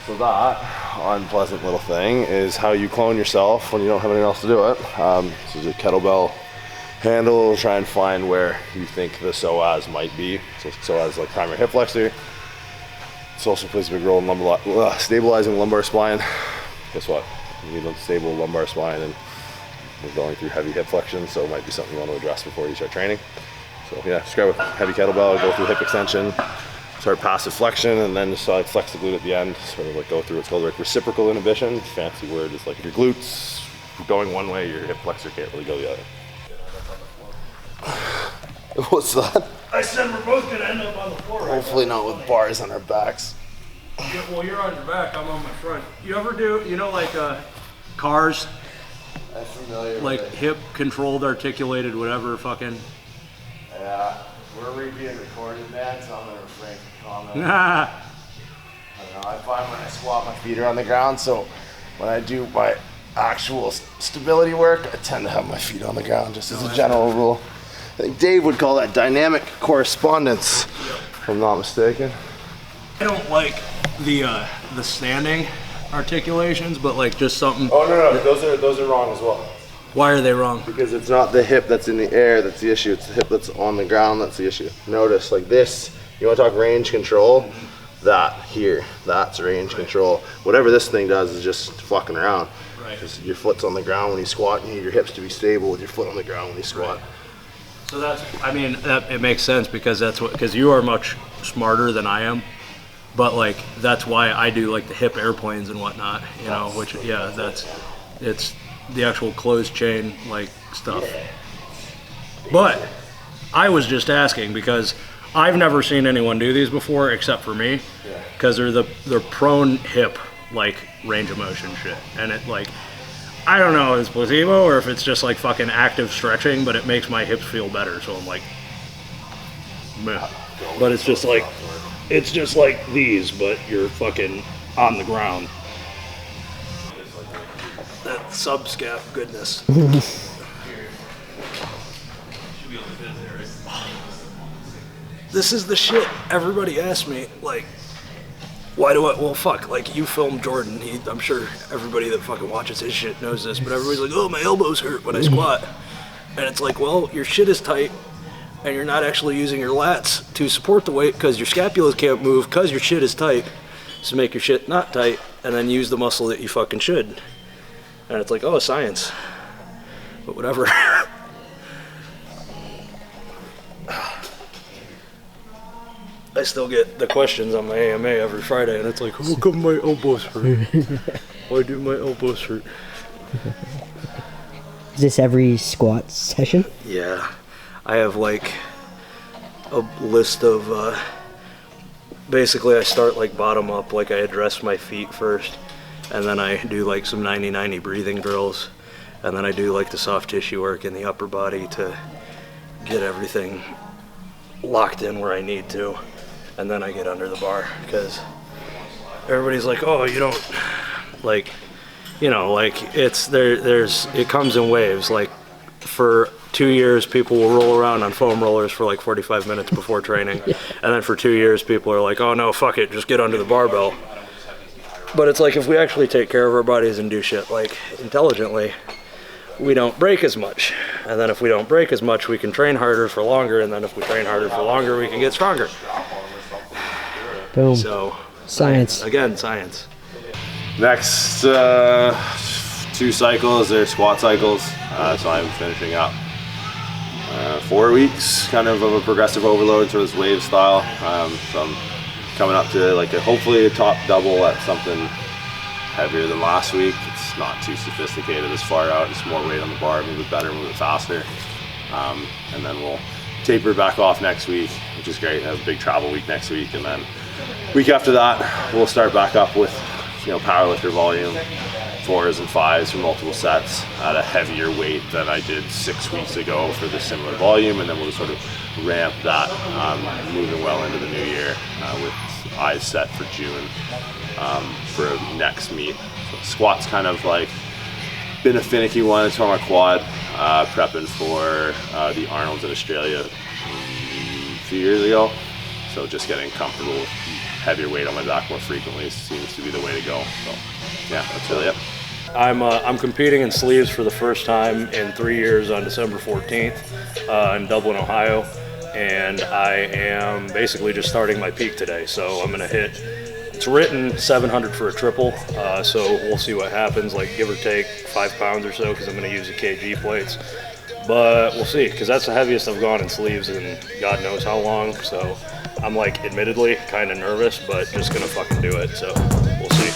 So that unpleasant little thing is how you clone yourself when you don't have anything else to do it. So the kettlebell handle, try and find where you think the psoas might be. So psoas is like primary hip flexor. It also plays a big role in stabilizing lumbar spine. Guess what? You need a stable lumbar spine, and we're going through heavy hip flexion, so it might be something you want to address before you start training. So yeah, just grab a heavy kettlebell, go through hip extension, start passive flexion, and then just like flex the glute at the end, sort of like go through what's called like reciprocal inhibition. Fancy word is like if your glutes going one way, your hip flexor can't really go the other. What's that? I said we're both gonna end up on the floor. Hopefully not with bars on our backs. Yeah, well, you're on your back, I'm on my front. You ever do, you know, like cars? I'm familiar like with it. hip controlled, articulated, whatever fucking. Yeah, we're being recorded, man, so I'm gonna refrain from comment. Nah. I don't know, I find when I squat, my feet are on the ground, so when I do my actual stability work, I tend to have my feet on the ground, just as a general rule. I think Dave would call that dynamic correspondence, if I'm not mistaken. I don't like the standing articulations, but like just something. Oh no, those are wrong as well. Why are they wrong? Because it's not the hip that's in the air that's the issue, it's the hip that's on the ground that's the issue. Notice like this, you want to talk range control, that here, that's range control. Whatever this thing does is just fucking around. Right. Because your foot's on the ground when you squat, you need your hips to be stable with your foot on the ground when you squat. Right. So that's, I mean, it makes sense because because you are much smarter than I am. But like, that's why I do like the hip airplanes and whatnot, you know, which, yeah, it's the actual closed chain like stuff. But I was just asking because I've never seen anyone do these before except for me, because they're prone hip like range of motion shit, and it like, I don't know if it's placebo or if it's just like fucking active stretching, but it makes my hips feel better, so I'm like, meh. But it's just like these, but you're fucking on the ground. That subscap goodness. This is the shit everybody asks me, like, why do I, well fuck, like you filmed Jordan, I'm sure everybody that fucking watches his shit knows this, but everybody's like, oh, my elbows hurt when I squat. And it's like, well, your shit is tight, and you're not actually using your lats to support the weight because your scapulas can't move because your shit is tight. So make your shit not tight, and then use the muscle that you fucking should. And it's like, oh, science. But whatever. I still get the questions on my AMA every Friday, and it's like, how come my elbows hurt? Why do my elbows hurt? Is this every squat session? Yeah. I have like a list of, basically I start like bottom up, like I address my feet first, and then I do like some 90-90 breathing drills, and then I do like the soft tissue work in the upper body to get everything locked in where I need to, and then I get under the bar, because everybody's like, oh, you don't, like, you know, like it comes in waves. Like for 2 years, people will roll around on foam rollers for like 45 minutes before training. And then for 2 years, people are like, oh no, fuck it, just get under the barbell. But it's like, if we actually take care of our bodies and do shit like intelligently, we don't break as much. And then if we don't break as much, we can train harder for longer. And then if we train harder for longer, we can get stronger. Boom. So Science. Again, science. Next 2 cycles, they're squat cycles, so I'm finishing up 4 weeks kind of a progressive overload, sort of this wave style. So I'm coming up to like hopefully a top double at something heavier than last week. It's not too sophisticated as far out, just more weight on the bar, move it better, move it faster. And then we'll taper back off next week, which is great. I have a big travel week next week, and then week after that we'll start back up with, you know, powerlifter volume, 4s and 5s for multiple sets at a heavier weight than I did 6 weeks ago for the similar volume, and then we'll sort of ramp that moving well into the new year with eyes set for June for next meet. So squat's kind of like been a finicky one. It's on my quad, prepping for the Arnold's in Australia a few years ago. So just getting comfortable with heavier weight on my back more frequently seems to be the way to go. So yeah, that's really it. I'm competing in sleeves for the first time in 3 years on December 14th in Dublin, Ohio, and I am basically just starting my peak today. So I'm gonna hit. It's written 700 for a triple, so we'll see what happens. Like give or take 5 pounds or so, because I'm gonna use the kg plates. But we'll see, because that's the heaviest I've gone in sleeves in God knows how long. So I'm like, admittedly, kind of nervous, but just gonna fucking do it. So we'll see.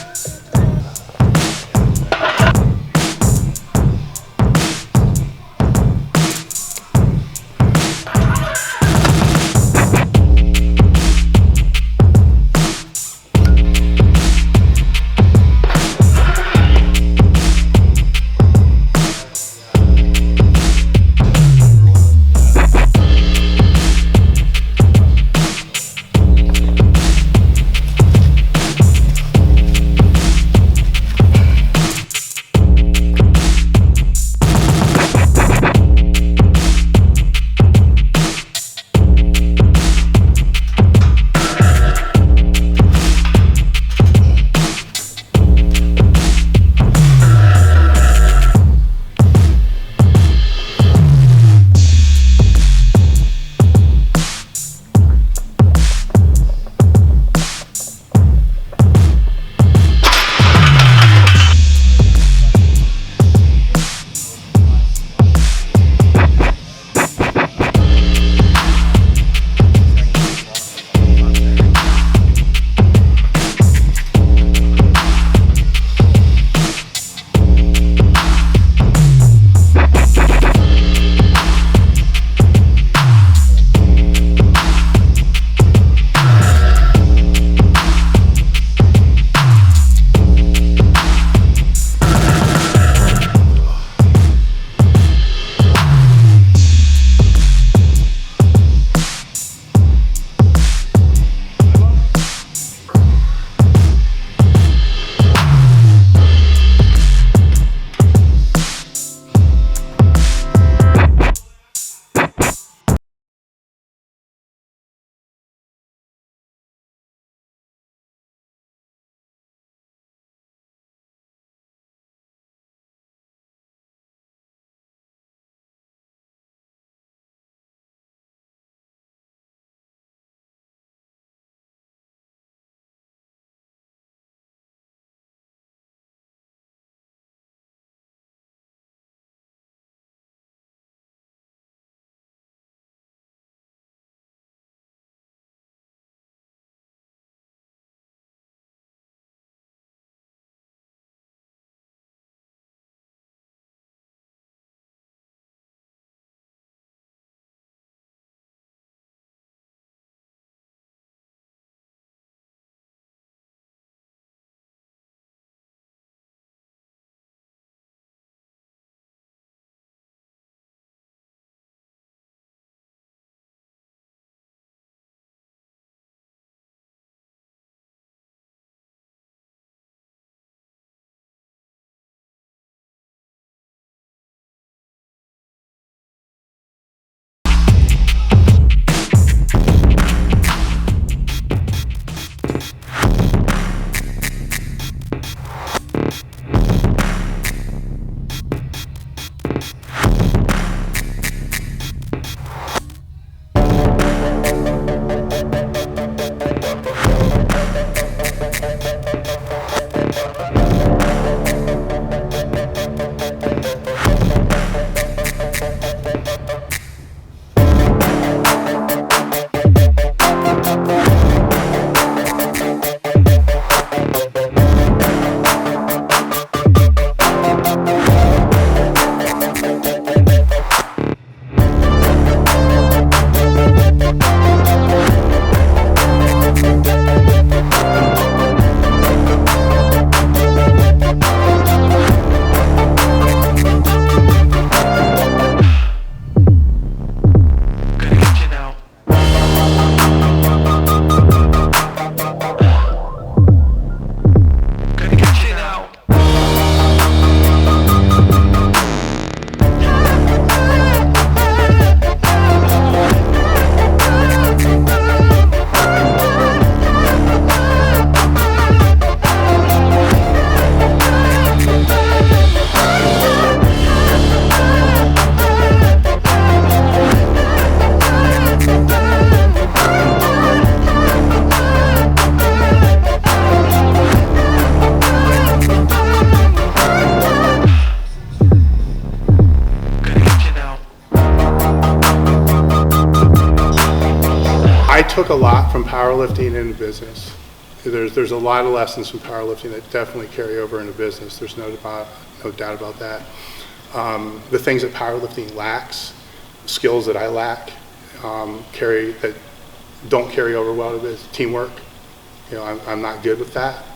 took a lot from powerlifting into business. There's a lot of lessons from powerlifting that definitely carry over into business. There's no doubt about that. The things that powerlifting lacks, skills that I lack, that don't carry over well to business. Teamwork. I'm not good with that.